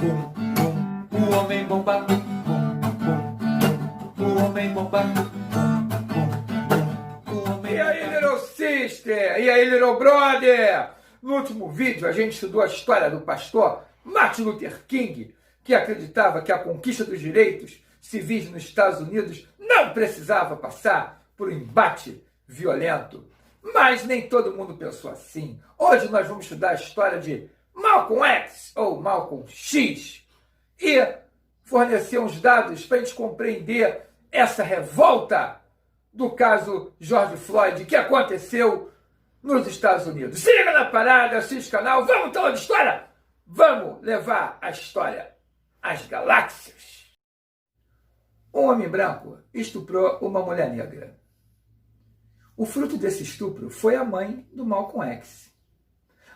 bum, bum, o homem bomba, bum, bum, bum, o homem bomba, bum, bum, bum, o homem. E aí, little sister? E aí, little brother? No último vídeo, a gente estudou a história do pastor Martin Luther King, que acreditava que a conquista dos direitos civis nos Estados Unidos não precisava passar por um embate violento. Mas nem todo mundo pensou assim. Hoje nós vamos estudar a história de Malcolm X, ou Malcolm X, e fornecer uns dados para a gente compreender essa revolta do caso George Floyd que aconteceu nos Estados Unidos. Se liga na parada, assiste o canal, vamos então de história! Vamos levar a história às galáxias. Um homem branco estuprou uma mulher negra. O fruto desse estupro foi a mãe do Malcolm X.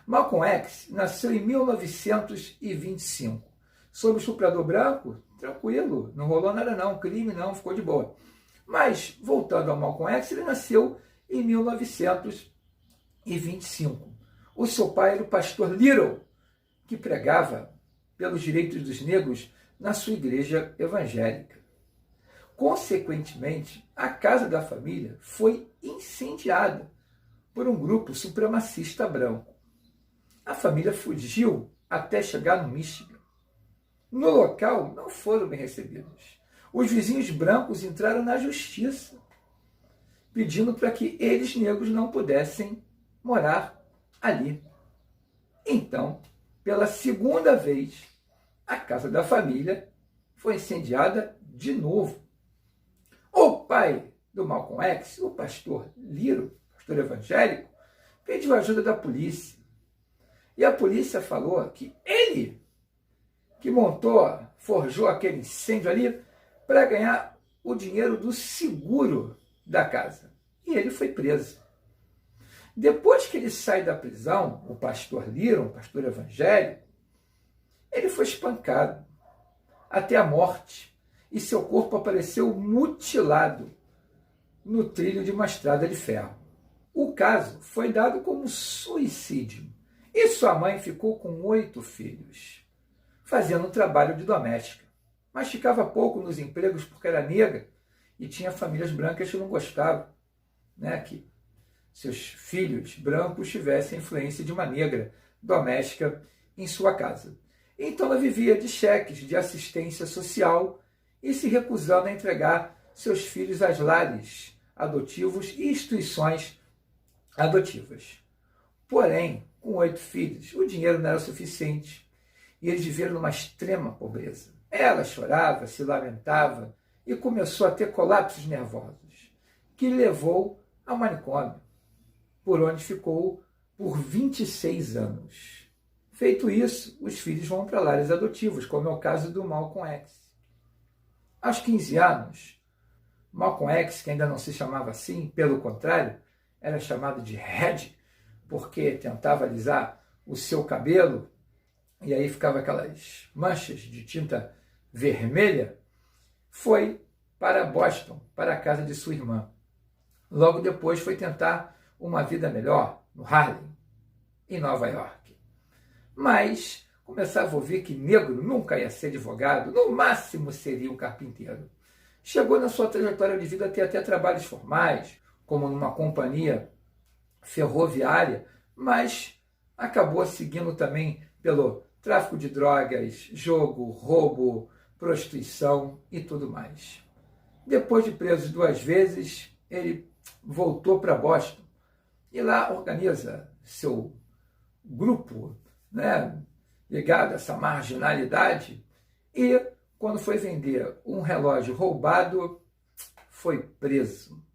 Malcolm X nasceu em 1925. Sobre o estuprador branco, tranquilo, não rolou nada não, crime não, ficou de boa. Mas, voltando ao Malcolm X, ele nasceu em 1925. O seu pai era o pastor Little, que pregava pelos direitos dos negros na sua igreja evangélica. Consequentemente, a casa da família foi incendiada por um grupo supremacista branco. A família fugiu até chegar no Michigan. No local, não foram bem recebidos. Os vizinhos brancos entraram na justiça, pedindo para que eles, negros, não pudessem morar ali. Então, pela segunda vez, a casa da família foi incendiada de novo. O pai do Malcolm X, o pastor Little, pastor evangélico, pediu ajuda da polícia. E a polícia falou que ele que forjou aquele incêndio ali para ganhar o dinheiro do seguro da casa. E ele foi preso. Depois que ele sai da prisão, o pastor Little, o pastor evangélico, ele foi espancado até a morte e seu corpo apareceu mutilado no trilho de uma estrada de ferro. O caso foi dado como suicídio e sua mãe ficou com 8 filhos, fazendo um trabalho de doméstica. Mas ficava pouco nos empregos porque era negra e tinha famílias brancas que não gostavam, né, que seus filhos brancos tivessem influência de uma negra doméstica em sua casa. Então ela vivia de cheques de assistência social e se recusando a entregar seus filhos às lares adotivos e instituições adotivas. Porém, com 8 filhos, o dinheiro não era suficiente e eles viveram numa extrema pobreza. Ela chorava, se lamentava e começou a ter colapsos nervosos, que levou ao manicômio, por onde ficou por 26 anos. Feito isso, os filhos vão para lares adotivos, como é o caso do Malcolm X. Aos 15 anos, Malcolm X, que ainda não se chamava assim, pelo contrário, era chamado de Red, porque tentava alisar o seu cabelo, e aí ficava aquelas manchas de tinta vermelha, foi para Boston, para a casa de sua irmã. Logo depois foi tentar uma vida melhor no Harlem, em Nova York. Mas começava a ouvir que negro nunca ia ser advogado, no máximo seria um carpinteiro. Chegou na sua trajetória de vida a ter até trabalhos formais, como numa companhia ferroviária, mas acabou seguindo também pelo tráfico de drogas, jogo, roubo, prostituição e tudo mais. Depois de preso 2 vezes, ele voltou para Boston e lá organiza seu grupo, né, ligado a essa marginalidade, e quando foi vender um relógio roubado, foi preso.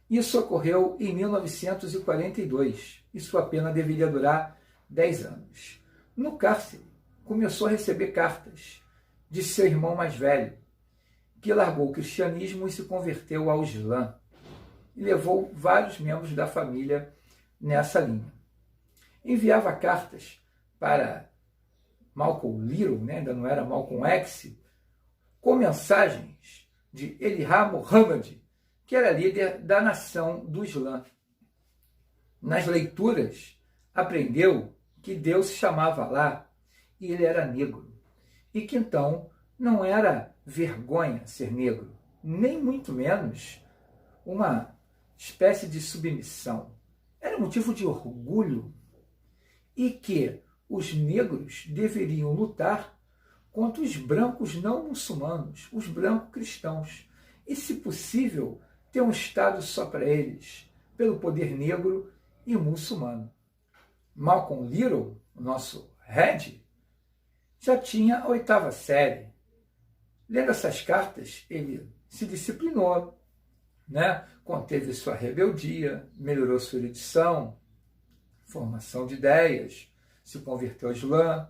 Isso ocorreu em 1942 e sua pena deveria durar 10 anos. No cárcere, começou a receber cartas de seu irmão mais velho, que largou o cristianismo e se converteu ao Islã, e levou vários membros da família nessa linha. Enviava cartas para Malcolm Little, né, ainda não era Malcolm X, com mensagens de Elijah Muhammad, que era líder da nação do Islã. Nas leituras, aprendeu que Deus se chamava Alá e ele era negro. E que então não era vergonha ser negro, nem muito menos uma espécie de submissão. Era motivo de orgulho e que os negros deveriam lutar contra os brancos não muçulmanos, os brancos cristãos, e, se possível, ter um Estado só para eles, pelo poder negro e muçulmano. Malcolm Little, o nosso Red, já tinha a 8ª série. Lendo essas cartas, ele se disciplinou, né? Conteve sua rebeldia, melhorou sua erudição, formação de ideias, se converteu ao Islã,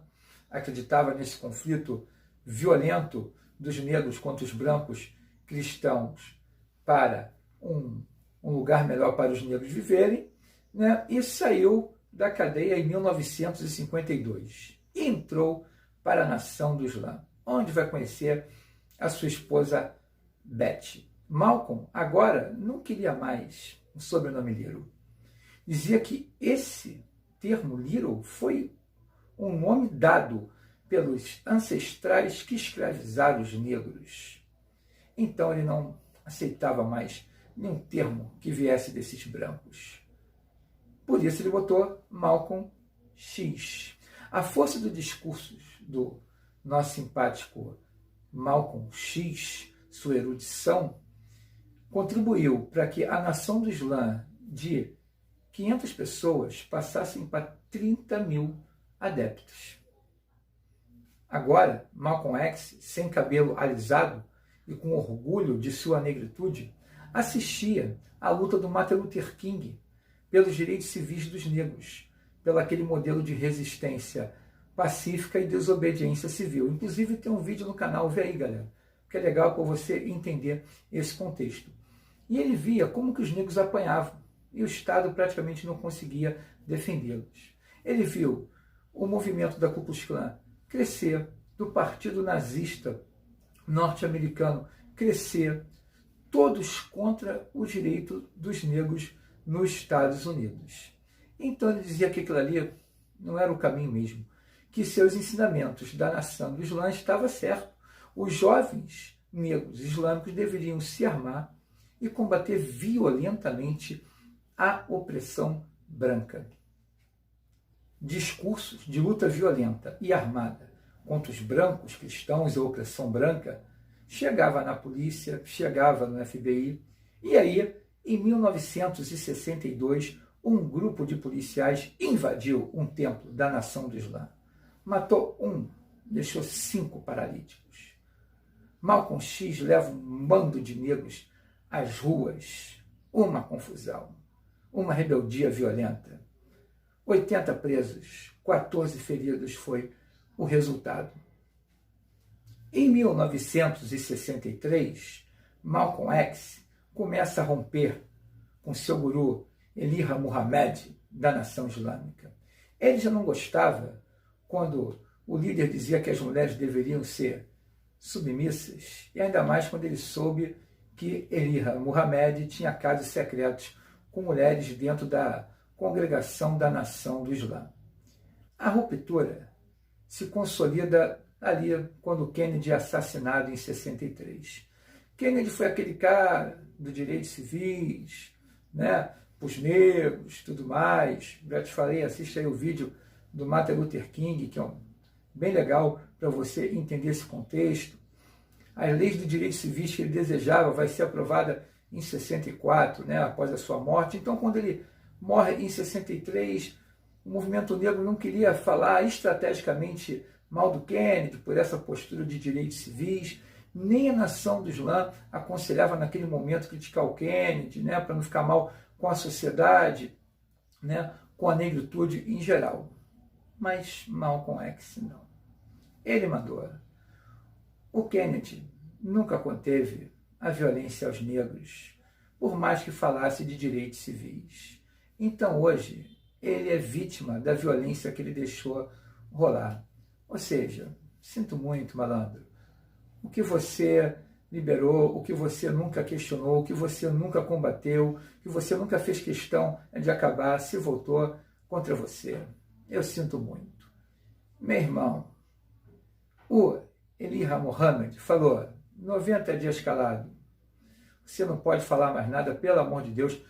acreditava nesse conflito violento dos negros contra os brancos cristãos para um lugar melhor para os negros viverem, né? E saiu da cadeia em 1952 e entrou para a nação do Islã, onde vai conhecer a sua esposa Beth. Malcolm agora não queria mais o sobrenome Little. Dizia que esse termo Little foi um nome dado pelos ancestrais que escravizaram os negros. Então ele não aceitava mais nenhum termo que viesse desses brancos. Por isso ele botou Malcolm X. A força dos discursos do nosso simpático Malcolm X, sua erudição, contribuiu para que a nação do Islã de 500 pessoas passassem para 30 mil adeptos. Agora, Malcolm X, sem cabelo alisado e com orgulho de sua negritude, assistia à luta do Martin Luther King pelos direitos civis dos negros, pelo aquele modelo de resistência pacífica e desobediência civil. Inclusive tem um vídeo no canal, vê aí, galera, que é legal para você entender esse contexto. E ele via como que os negros apanhavam e o Estado praticamente não conseguia defendê-los. Ele viu o movimento da Ku Klux Klan crescer, do Partido Nazista norte-americano crescer, todos contra o direito dos negros nos Estados Unidos. Então ele dizia que aquilo ali não era o caminho mesmo, que seus ensinamentos da nação do Islã estavam certos. Os jovens negros islâmicos deveriam se armar e combater violentamente a opressão branca. Discursos de luta violenta e armada contra os brancos cristãos e a opressão branca chegava na polícia, chegava no FBI, e aí, em 1962, um grupo de policiais invadiu um templo da nação do Islã. Matou um, deixou 5 paralíticos. Malcolm X leva um bando de negros às ruas, uma confusão, uma rebeldia violenta. 80 presos, 14 feridos foi o resultado. Em 1963, Malcolm X começa a romper com seu guru Elijah Muhammad, da nação islâmica. Ele já não gostava quando o líder dizia que as mulheres deveriam ser submissas, e ainda mais quando ele soube que Elijah Muhammad tinha casos secretos com mulheres dentro da congregação da nação do Islã. A ruptura se consolida ali quando Kennedy é assassinado em 63. Kennedy foi aquele cara dos direitos civis, né, os negros, tudo mais. Já te falei, assiste aí o vídeo do Martin Luther King, que é bem legal para você entender esse contexto. As leis de direitos civis que ele desejava vai ser aprovada em 64, né, após a sua morte. Então, quando ele morre em 63, o movimento negro não queria falar estrategicamente mal do Kennedy por essa postura de direitos civis, nem a nação do Islã aconselhava naquele momento criticar o Kennedy, né, para não ficar mal com a sociedade, né, com a negritude em geral. Mas Malcolm X não. Ele mandou. O Kennedy nunca conteve a violência aos negros, por mais que falasse de direitos civis. Então hoje ele é vítima da violência que ele deixou rolar. Ou seja, sinto muito, malandro, o que você liberou, o que você nunca questionou, o que você nunca combateu, o que você nunca fez questão de acabar, se voltou contra você. Eu sinto muito. Meu irmão, O Elijah Muhammad falou: 90 dias calado, você não pode falar mais nada, pelo amor de Deus.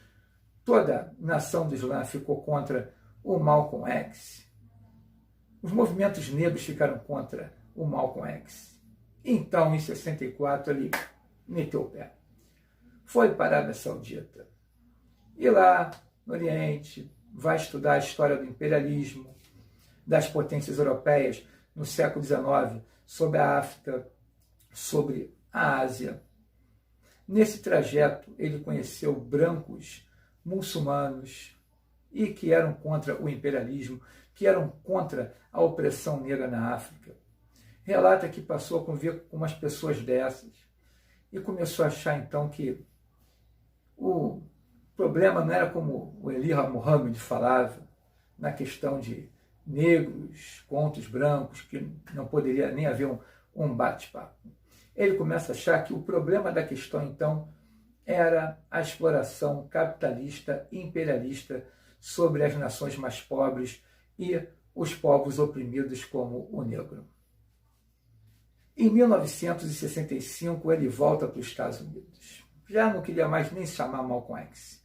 Toda a nação do Islã ficou contra o Malcolm X. Os movimentos negros ficaram contra o Malcolm X. Então, em 64, ele meteu o pé. Foi para a Arábia Saudita. E lá, no Oriente, vai estudar a história do imperialismo, das potências europeias no século XIX, sobre a África, sobre a Ásia. Nesse trajeto, ele conheceu brancos muçulmanos e que eram contra o imperialismo, que eram contra a opressão negra na África. Relata que passou a conviver com umas pessoas dessas e começou a achar então que o problema não era como o Elijah Muhammad falava, na questão de negros contra os brancos, que não poderia nem haver um bate-papo. Ele começa a achar que o problema da questão, então, era a exploração capitalista e imperialista sobre as nações mais pobres e os povos oprimidos como o negro. Em 1965, ele volta para os Estados Unidos. Já não queria mais nem se chamar Malcolm X.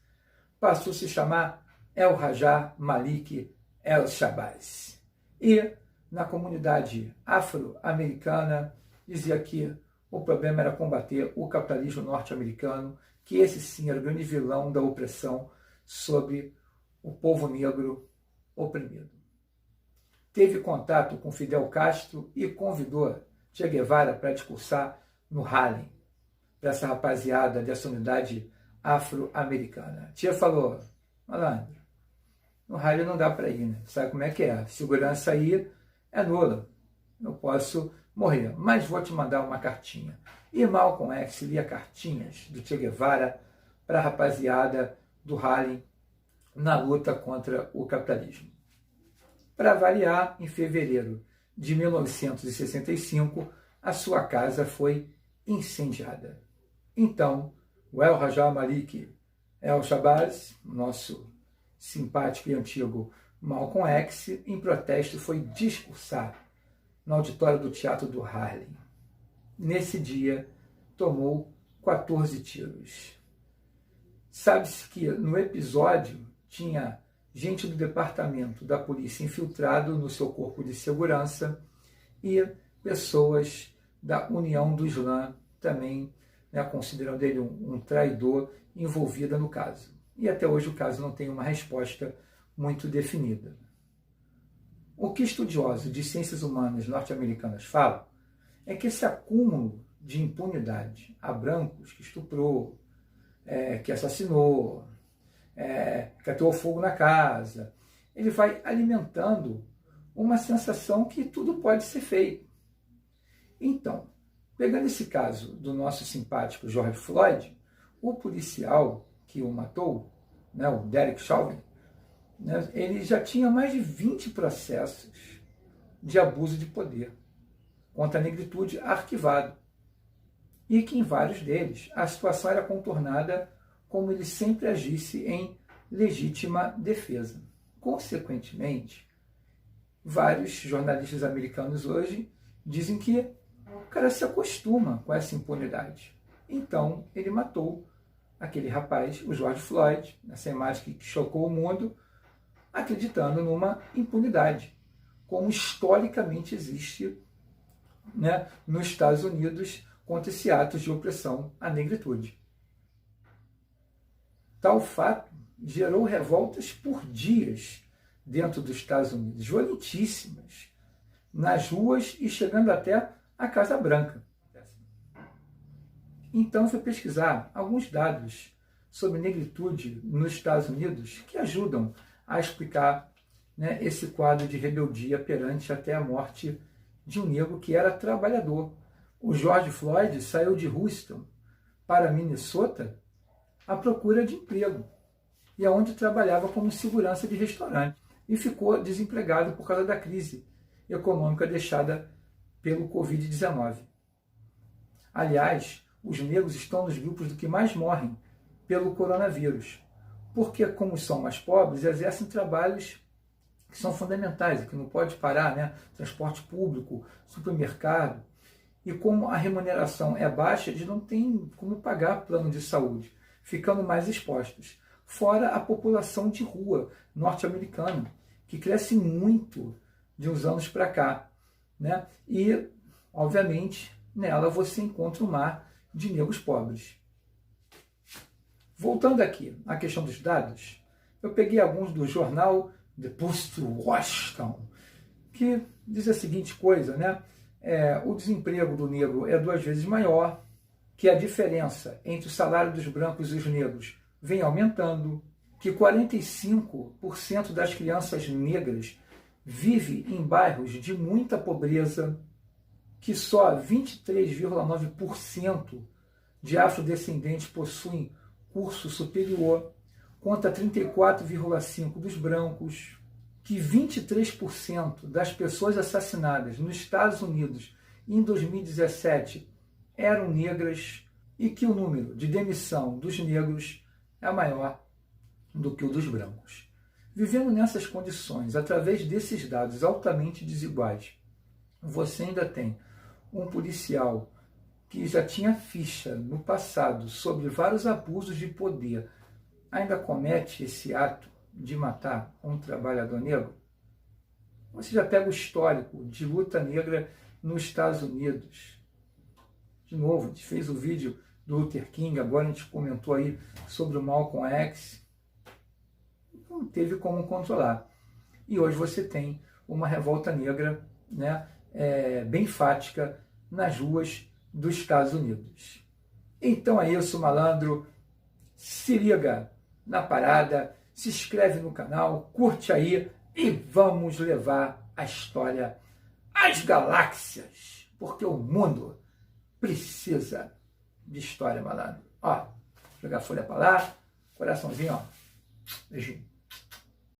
Passou a se chamar El-Rajah Malik El-Shabazz. E, na comunidade afro-americana, dizia que o problema era combater o capitalismo norte-americano, que esse sim era o grande vilão da opressão sobre o povo negro oprimido. Teve contato com Fidel Castro e convidou Che Guevara para discursar no Harlem, para essa rapaziada dessa unidade afro-americana. Tia falou: malandro, no Harlem não dá para ir, né? Sabe como é que é? Segurança aí é nula. Eu posso morrer, mas vou te mandar uma cartinha. E Malcolm X lia cartinhas do Che Guevara para a rapaziada do Harlem na luta contra o capitalismo. Para variar, em fevereiro de 1965, a sua casa foi incendiada. Então, o El-Rajah Malik El-Shabazz, nosso simpático e antigo Malcolm X, em protesto foi discursar no auditório do Teatro do Harlem. Nesse dia, tomou 14 tiros. Sabe-se que no episódio tinha gente do departamento da polícia infiltrado no seu corpo de segurança e pessoas da União do Islã também, né, considerando ele um traidor, envolvida no caso. E até hoje o caso não tem uma resposta muito definida. O que estudiosos de ciências humanas norte-americanas falam é que esse acúmulo de impunidade a brancos que estuprou, que assassinou, que ateou fogo na casa, ele vai alimentando uma sensação que tudo pode ser feito. Então, pegando esse caso do nosso simpático George Floyd, o policial que o matou, né, o Derek Chauvin, né, ele já tinha mais de 20 processos de abuso de poder contra a negritude arquivado. E que em vários deles a situação era contornada como ele sempre agisse em legítima defesa. Consequentemente, vários jornalistas americanos hoje dizem que o cara se acostuma com essa impunidade. Então, ele matou aquele rapaz, o George Floyd, nessa imagem que chocou o mundo, acreditando numa impunidade, como historicamente existe, né, nos Estados Unidos contra esse ato de opressão à negritude. Tal fato gerou revoltas por dias dentro dos Estados Unidos, violentíssimas, nas ruas e chegando até a Casa Branca. Então eu fui pesquisar alguns dados sobre negritude nos Estados Unidos que ajudam a explicar, né, esse quadro de rebeldia perante até a morte de um negro que era trabalhador. O George Floyd saiu de Houston para Minnesota à procura de emprego, e onde trabalhava como segurança de restaurante, e ficou desempregado por causa da crise econômica deixada pelo Covid-19. Aliás, os negros estão nos grupos do que mais morrem pelo coronavírus, porque, como são mais pobres, exercem trabalhos que são fundamentais, que não pode parar, né? Transporte público, supermercado. E como a remuneração é baixa, eles não têm como pagar plano de saúde, ficando mais expostos. Fora a população de rua norte-americana, que cresce muito de uns anos para cá, né? E, obviamente, nela você encontra um mar de negros pobres. Voltando aqui à questão dos dados, eu peguei alguns do jornal The Post-Washington, que diz a seguinte coisa, né? O desemprego do negro é 2 vezes maior, que a diferença entre o salário dos brancos e os negros vem aumentando, que 45% das crianças negras vive em bairros de muita pobreza, que só 23,9% de afrodescendentes possuem curso superior, contra 34,5% dos brancos, que 23% das pessoas assassinadas nos Estados Unidos em 2017 eram negras e que o número de demissão dos negros é maior do que o dos brancos. Vivendo nessas condições, através desses dados altamente desiguais, você ainda tem um policial que já tinha ficha no passado sobre vários abusos de poder, ainda comete esse ato de matar um trabalhador negro? Você já pega o histórico de luta negra nos Estados Unidos. De novo, a gente fez o vídeo do Luther King, agora a gente comentou aí sobre o Malcolm X. Não teve como controlar. E hoje você tem uma revolta negra, né, bem enfática nas ruas dos Estados Unidos. Então é isso, malandro. Se liga na parada, se inscreve no canal, curte aí e vamos levar a história às galáxias, porque o mundo precisa de história, malandro. Ó, jogar a folha para lá, coraçãozinho, ó. Beijinho.